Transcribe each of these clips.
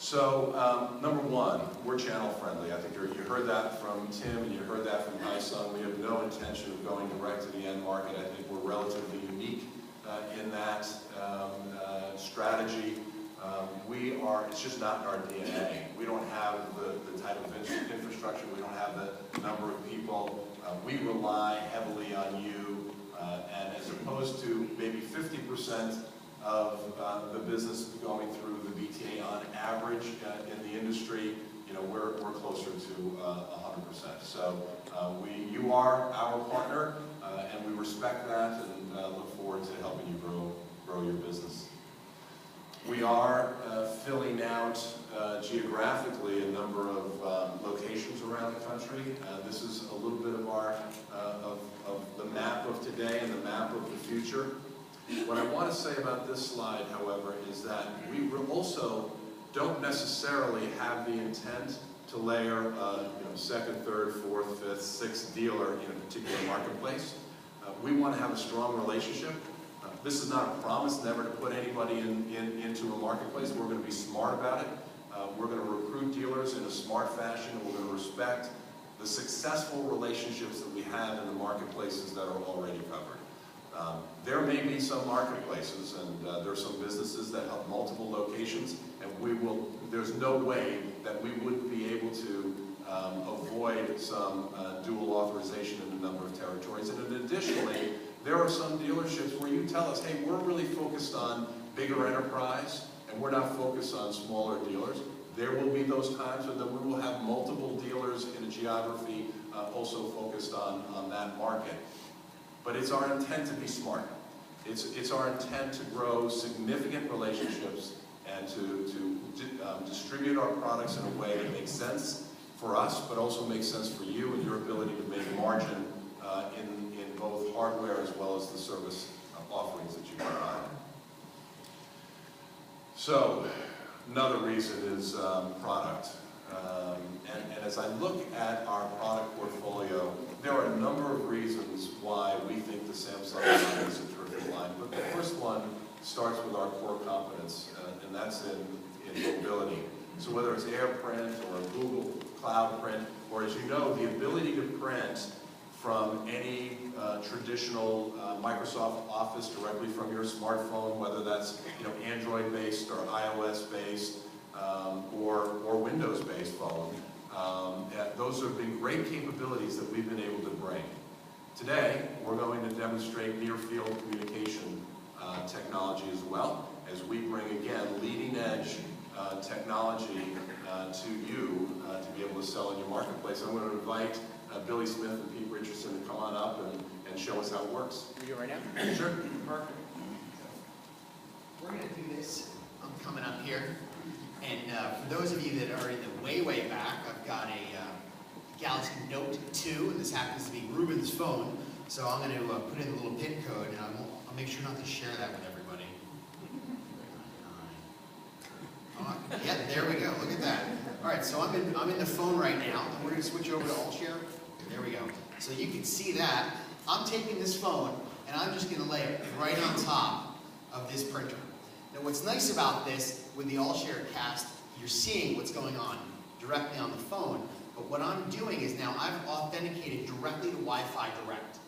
So, number one, we're channel friendly. I think you heard that from Tim and you heard that from Haisung. We have no intention of going direct to the end market. I think we're relatively unique in that strategy. It's just not in our DNA. We don't have the type of infrastructure. We don't have the number of people. We rely heavily on you, and as opposed to maybe 50% of the business going through the VTA on average in the industry, we're closer to 100%. So you are our partner, and we respect that, and look forward to helping you grow your business. We are filling out geographically a number of locations around the country. This is a little bit of of the map of today and the map of the future. What I want to say about this slide, however, is that we also don't necessarily have the intent to layer a second, third, fourth, fifth, sixth dealer in a particular marketplace. We want to have a strong relationship. This is not a promise never to put anybody into a marketplace. We're going to be smart about it. We're going to recruit dealers in a smart fashion, and we're going to respect the successful relationships that we have in the marketplaces that are already covered. There may be some marketplaces, and there are some businesses that have multiple locations, and there's no way that we wouldn't be able to avoid some dual authorization in a number of territories. And additionally, there are some dealerships where you tell us, hey, we're really focused on bigger enterprise, and we're not focused on smaller dealers. There will be those times when we will have multiple dealers in a geography also focused on that market. But it's our intent to be smart. It's our intent to grow significant relationships and to distribute our products in a way that makes sense for us, but also makes sense for you and your ability to make margin in both hardware as well as the service offerings that you provide. So, another reason is product. And as I look at our product portfolio, there are a number of reasons why we think the Samsung line is a terrific line. But the first one starts with our core competence, and that's in mobility. So whether it's AirPrint or Google Cloud Print, or as you know, the ability to print from any traditional Microsoft Office directly from your smartphone, whether that's Android-based or iOS-based or Windows-based phone. Those have been great capabilities that we've been able to bring. Today, we're going to demonstrate near-field communication technology as well, as we bring, again, leading-edge technology to you to be able to sell in your marketplace. I'm going to invite Billy Smith and Pete Richardson to come on up and show us how it works. Can we do it right now? Sure. Perfect. We're going to do this. I'm coming up here. And for those of you that are in the way back, I've got a Galaxy Note 2, and this happens to be Ruben's phone. So I'm going to put in the little PIN code, and I'll make sure not to share that with everybody. Yeah, there we go. Look at that. All right, so I'm in the phone right now, and we're going to switch over to AllShare. There we go. So you can see that. I'm taking this phone, and I'm just going to lay it right on top of this printer. Now, what's nice about this, with the AllShare cast, you're seeing what's going on directly on the phone. But what I'm doing is now I've authenticated directly to Wi-Fi Direct.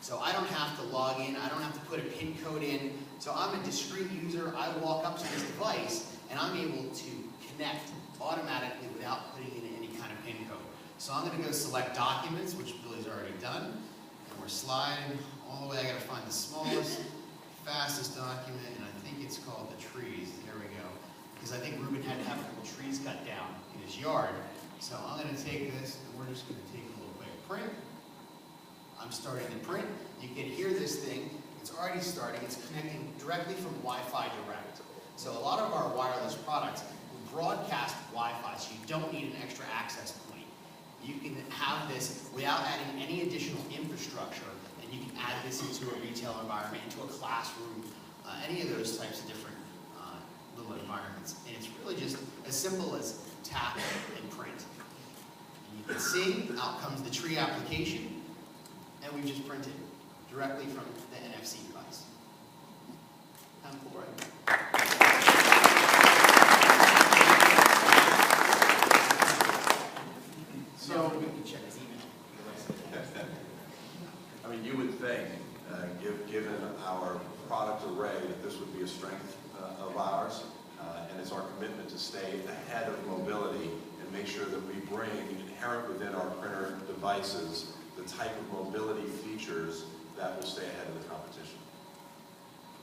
So I don't have to log in. I don't have to put a PIN code in. So I'm a discrete user. I walk up to this device, and I'm able to connect automatically without putting in any kind of PIN code. So I'm going to go select Documents, which Billy's already done. And we're sliding all the way. I got to find the smallest, fastest document, and I think it's called the trees. There we go. Because I think Ruben had to have a couple trees cut down in his yard. So I'm going to take this, and we're just going to take a little quick print. I'm starting to print. You can hear this thing. It's already starting. It's connecting directly from Wi-Fi Direct. So a lot of our wireless products broadcast Wi-Fi, so you don't need an extra access point. You can have this without adding any additional infrastructure, and you can add this into a retail environment, into a classroom, any of those types of different little environments. And it's really just as simple as tap and print. And you can see out comes the tree application, and we've just printed directly from the NFC device. Kind of cool, right? commitment to stay ahead of mobility and make sure that we bring inherent within our printer devices the type of mobility features that will stay ahead of the competition.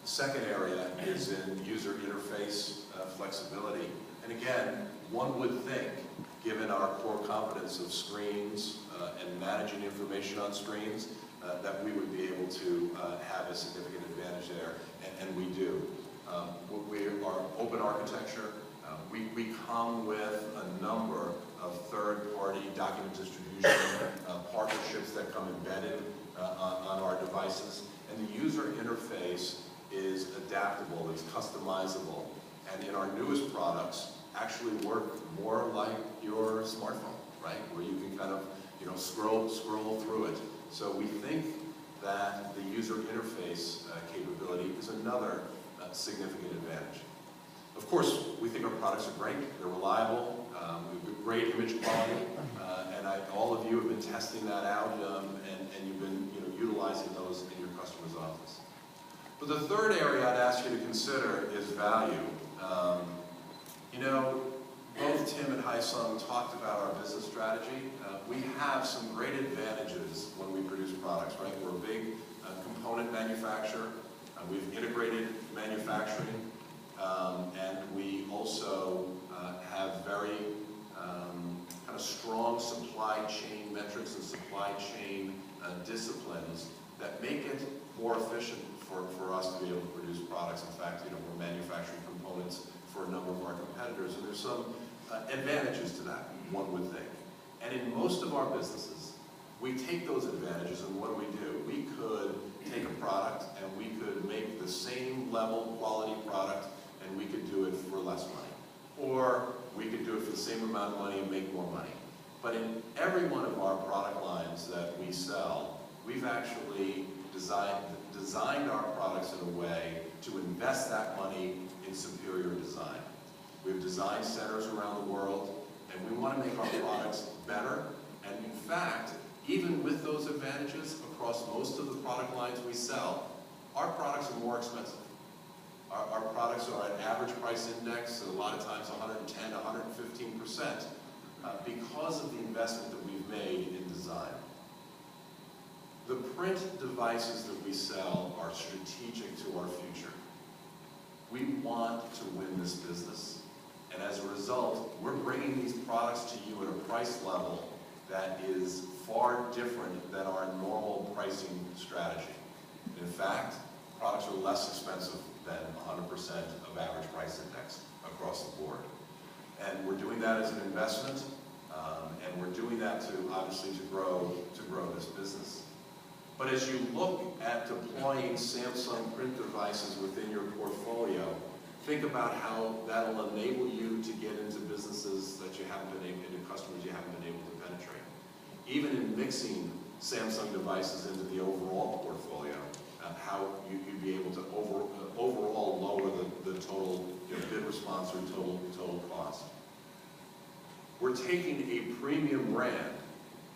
The second area is in user interface flexibility. And again, one would think, given our core competence of screens and managing information on screens, that we would be able to have a significant advantage there, and we do. We are open architecture. We come with a number of third-party document distribution partnerships that come embedded on our devices, and the user interface is adaptable, it's customizable, and in our newest products actually work more like your smartphone, right? Where you can kind of, scroll through it. So we think that the user interface capability is another significant advantage. Of course, we think our products are great, they're reliable, we've got great image quality, and all of you have been testing that out, and you've been utilizing those in your customer's office. But the third area I'd ask you to consider is value. Both Tim and Haisung talked about our business strategy. We have some great advantages when we produce products, right? We're a big component manufacturer. We've integrated manufacturing, and we also have very kind of strong supply chain metrics and supply chain disciplines that make it more efficient for us to be able to produce products. In fact, we're manufacturing components for a number of our competitors, and there's some advantages to that, one would think. And in most of our businesses, we take those advantages, and what do? We could take a product and we could make the same level quality product and we could do it for less money. Or we could do it for the same amount of money and make more money. But in every one of our product lines that we sell, we've actually designed our products in a way to invest that money in superior design. We have design centers around the world, and we want to make our products better. And in fact, even with those advantages across most of the product lines we sell, our products are more expensive. Our products are at average price index, a lot of times 110, 115%, because of the investment that we've made in design. The print devices that we sell are strategic to our future. We want to win this business, and as a result, we're bringing these products to you at a price level that is far different than our normal pricing strategy. In fact, products are less expensive than 100% of average price index across the board. And we're doing that as an investment, and we're doing that obviously to grow this business. But as you look at deploying Samsung print devices within your portfolio, think about how that'll enable you to get into businesses that you haven't been able, into customers you haven't been able to penetrate. Even in mixing Samsung devices into the overall portfolio, how you'd be able to overall lower the total bid response or total cost. We're taking a premium brand,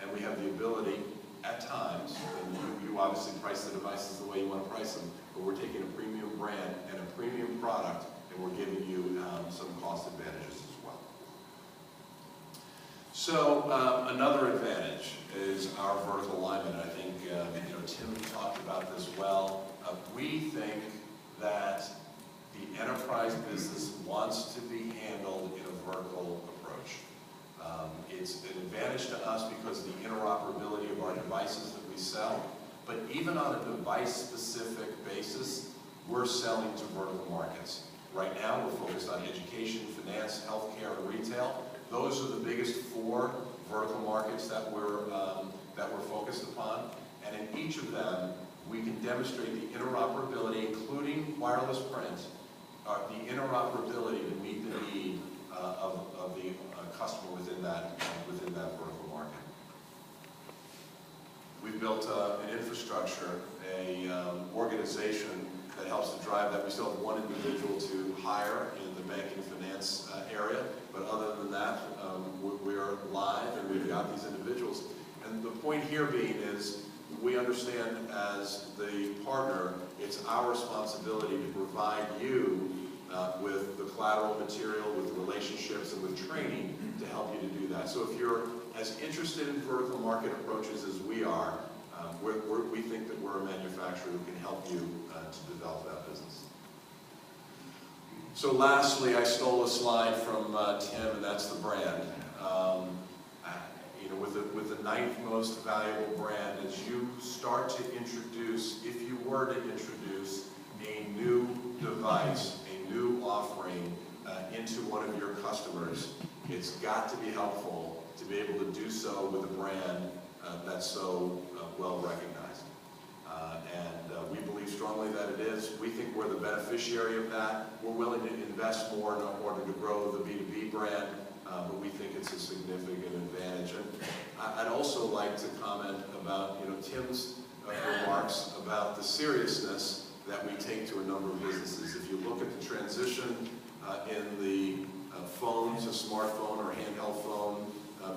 and we have the ability at times, and you obviously price the devices the way you want to price them, but we're taking a premium brand and a premium product, and we're giving you some cost advantages as well. So another advantage is our vertical alignment. I think Tim talked about this well. We think that the enterprise business wants to be handled in a vertical approach. It's an advantage to us because of the interoperability of our devices that we sell, but even on a device-specific basis, we're selling to vertical markets. Right now, we're focused on education, finance, healthcare, and retail. Those are the biggest 4 vertical markets that we're focused upon, and in each of them, we can demonstrate the interoperability, including wireless print, the interoperability to meet the need of the customer within that vertical market. We've built an infrastructure, an organization that helps to drive that. We still have one individual to hire in the banking and finance area, but other than that, we're live and we've got these individuals. And the point here being is, we understand as the partner, it's our responsibility to provide you with the collateral material, with relationships, and with training to help you to do that. So if you're as interested in vertical market approaches as we are, we think that we're a manufacturer who can help you to develop that business. So lastly, I stole a slide from Tim, and that's the brand. You know, with the ninth most valuable brand, as you start to introduce, if you were to introduce a new device, a new offering into one of your customers, it's got to be helpful to be able to do so with a brand that's so well recognized. And we believe strongly that it is. We think we're the beneficiary of that. We're willing to invest more in order to grow the B2B brand, but we think it's a significant advantage. And I'd also like to comment about, you know, Tim's remarks about the seriousness that we take to a number of businesses. If you look at the transition in the phone to smartphone or handheld phone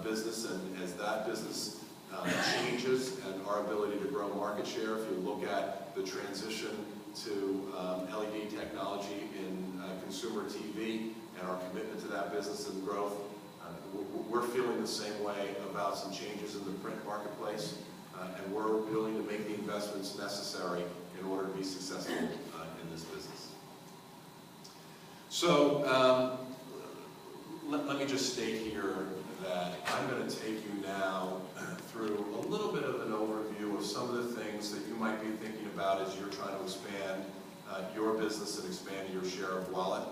business, and as that business changes and our ability to grow market share, if you look at the transition to LED technology in consumer TV and our commitment to that business and growth, we're feeling the same way about some changes in the print marketplace, and we're willing to make the investments necessary in order to be successful in this business. So let me just state here that I'm going to take you now through a little bit of an overview of some of the things that you might be thinking about as you're trying to expand your business and expand your share of wallet.